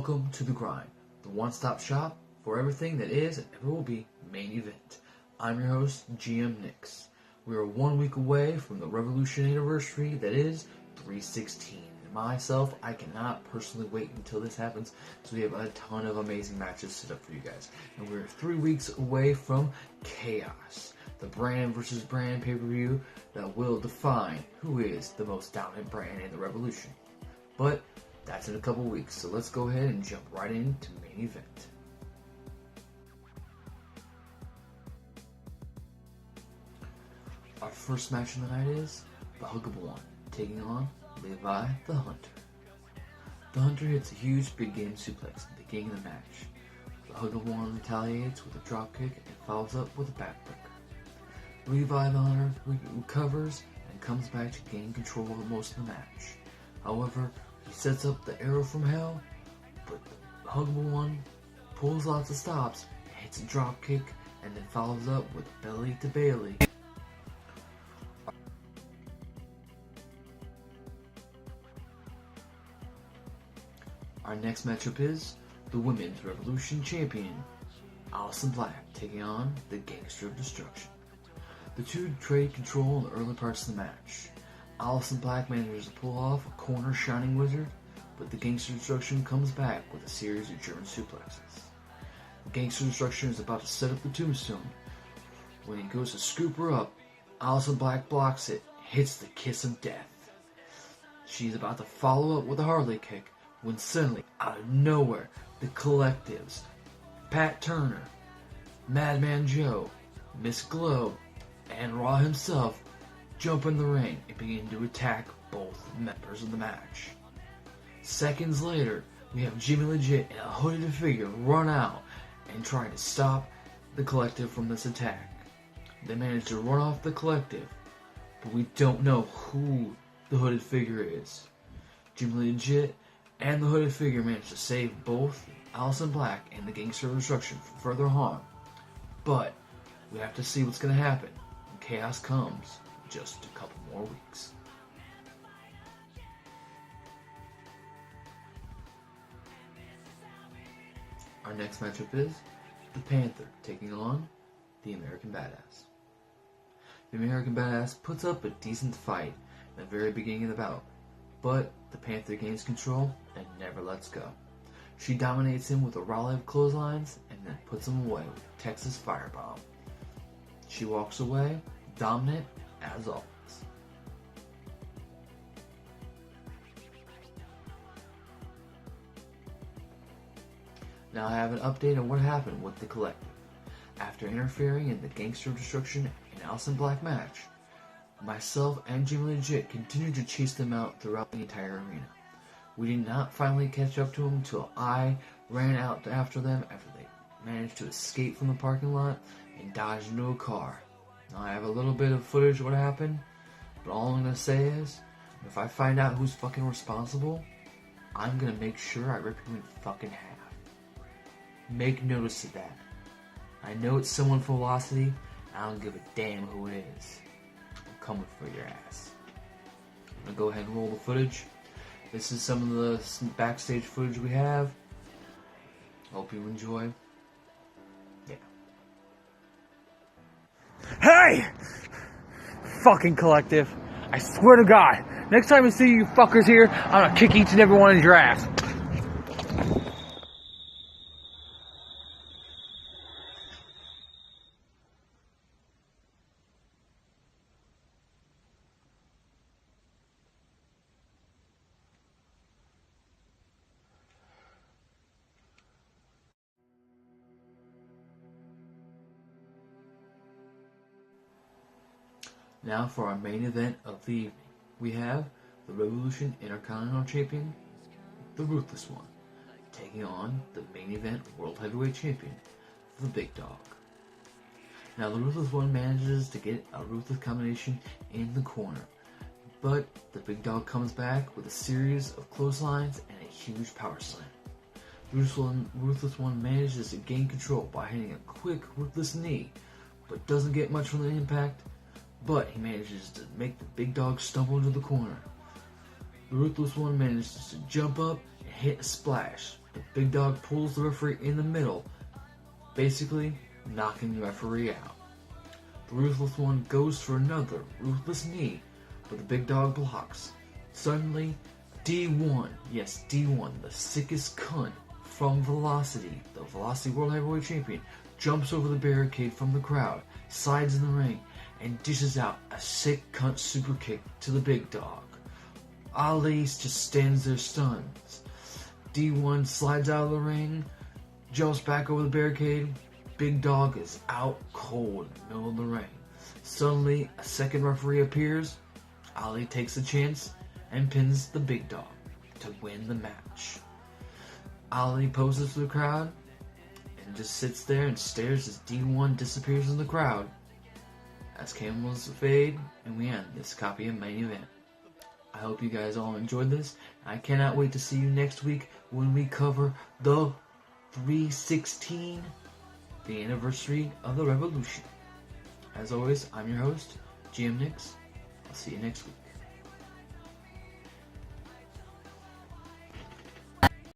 Welcome to The Grind, the one-stop shop for everything that is and ever will be main event. I'm your host, GM Nix. We are 1 week away from the Revolution anniversary that is 316. And myself, I cannot personally wait until this happens, so we have a ton of amazing matches set up for you guys. And we're 3 weeks away from Chaos, the brand versus brand pay-per-view that will define who is the most dominant brand in the Revolution. But that's in a couple weeks, so let's go ahead and jump right into main event. Our first match of the night is the Huggable One taking on Levi the Hunter. The Hunter hits a huge big game suplex at the beginning of the match. The Huggable One retaliates with a dropkick and follows up with a backbreaker. Levi the Hunter recovers and comes back to gain control of most of the match. However, he sets up the arrow from hell, but the Huggable One pulls lots of stops, hits a dropkick, and then follows up with a belly to Bailey. Our next matchup is the Women's Revolution Champion, Allison Black, taking on the Gangster of Destruction. The two trade control in the early parts of the match. Allison Black manages to pull off a corner Shining Wizard, but the Gangster of Destruction comes back with a series of German suplexes. The Gangster of Destruction is about to set up the tombstone. When he goes to scoop her up, Allison Black blocks it, hits the kiss of death. She's about to follow up with a Harley kick, when suddenly, out of nowhere, the Collectives, Pat Turner, Madman Joe, Miss Glow, and Raw himself jump in the ring and begin to attack both members of the match. Seconds later, we have Jimmy Legit and a hooded figure run out and try to stop the Collective from this attack. They manage to run off the Collective, but we don't know who the hooded figure is. Jimmy Legit and the hooded figure manage to save both Allison Black and the Gangster of Destruction from further harm, but we have to see what's going to happen when Chaos comes in just a couple more weeks. Our next matchup is the Panther taking on the American Badass. The American Badass puts up a decent fight in the very beginning of the bout, but the Panther gains control and never lets go. She dominates him with a rally of clotheslines and then puts him away with a Texas Firebomb. She walks away, dominant as always. Now I have an update on what happened with the Collective. After interfering in the Gangster of Destruction and Allison Black match, myself and Jimmy Legit continued to chase them out throughout the entire arena. We did not finally catch up to them until I ran out after them after they managed to escape from the parking lot and dodge into a car. Now I have a little bit of footage of what happened, but all I'm going to say is, if I find out who's fucking responsible, I'm going to make sure I rip him in fucking half. Make notice of that. I know it's someone from Velocity, I don't give a damn who it is. I'm coming for your ass. I'm going to go ahead and roll the footage. This is some of the backstage footage we have. Hope you enjoy. Yeah. Hey! Fucking Collective. I swear to God, next time I see you fuckers here, I'm gonna kick each and every one of your ass. Now for our main event of the evening. We have the Revolution Intercontinental Champion, the Ruthless One, taking on the main event World Heavyweight Champion, the Big Dog. Now the Ruthless One manages to get a Ruthless combination in the corner, but the Big Dog comes back with a series of clotheslines and a huge power slam. The Ruthless One manages to gain control by hitting a quick Ruthless knee, but doesn't get much from the impact. But he manages to make the Big Dog stumble into the corner. The Ruthless One manages to jump up and hit a splash, The big dog pulls the referee in the middle, basically knocking the referee out. The Ruthless One goes for another ruthless knee, but the big dog blocks. Suddenly, D1, yes, D1, the sickest cunt from Velocity, the Velocity World Heavyweight Champion, jumps over the barricade from the crowd, slides in the ring, and dishes out a sick cunt super kick to the big dog. Ali just stands there stunned. D1 slides out of the ring, jumps back over the barricade. Big dog is out cold in the middle of the ring. Suddenly, a second referee appears. Ali takes a chance and pins the big dog to win the match. Ali poses to the crowd and just sits there and stares as D1 disappears in the crowd. As cameras fade and we end this copy of Main Event. I hope you guys all enjoyed this. I cannot wait to see you next week when we cover the 316, the anniversary of the Revolution. As always, I'm your host, GM Nix. I'll see you next week.